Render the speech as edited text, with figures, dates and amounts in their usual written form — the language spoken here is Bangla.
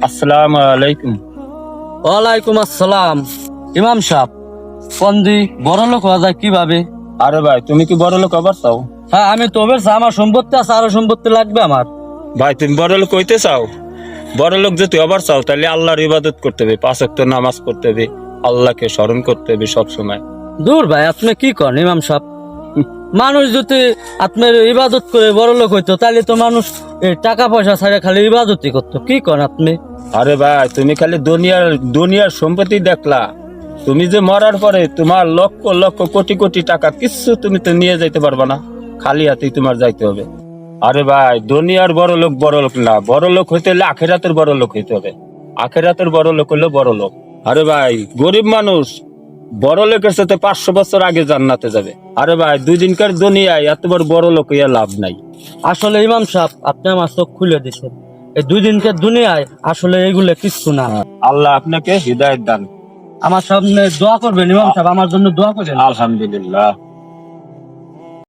আসসালামু আলাইকুম। ওয়ালাইকুম আসসালাম। ইমাম সাহেব, কন্দি বড় লোক হওয়া যায় কিভাবে? আরে ভাই, তুমি কি বড় লোক হবার চাও? হ্যাঁ, আমি তো বেশ, আমার সম্পত্তি আছে, আরো সম্পত্তি লাগবে আমার। ভাই, তুমি বড় লোক হইতে চাও? বড় লোক যদি হবার চাও তাহলে আল্লাহর ইবাদত করতে হবে, 5 ওয়াক্ত নামাজ পড়তে হবে, আল্লাহকে স্মরণ করতে হবে সব সময়। দূর ভাই, আপনি কি করেন ইমাম সাহেব? মানুষ যদি আপনার ইবাদত করে বড় লোক হইতো তাহলে তো মানুষ এই টাকা পয়সা ছাড়া খালি ইবাদতই করতো। কি করেন আপনি? আরে ভাই, তুমি খালি দুনিয়ার দুনিয়ার সম্পত্তি দেখলা। তুমি যে মরার পরে তোমার লক্ষ লক্ষ কোটি কোটি টাকা কিচ্ছু তুমি তো নিয়ে যাইতে পারবা না, খালি হাতেই তোমার যাইতে হবে। আরে ভাই, দুনিয়ার বড় লোক না, বড় লোক হইতে হলে আখেরাতের বড় লোক হইতে হবে। আখেরাতের বড় লোক হলো বড় লোক। আরে ভাই, গরিব মানুষ বড় লোকের সাথে 500 বছর আগে জান্নাতে যাবে। আরে ভাই, 2 দিনকার দুনিয়ায় এত বড় লোক হইয়া লাভ নাই। আসলে ইমাম সাহেব, আপনি আমার চোখ খুলে দিচ্ছেন। এই 2 দিনকার দুনিয়ায় আসলে এগুলো কিচ্ছু না। আল্লাহ আপনাকে হিদায়াত দান। আমার সামনে দোয়া করবেন ইমাম সাহেব, আমার জন্য দোয়া করেন। আলহামদুলিল্লাহ।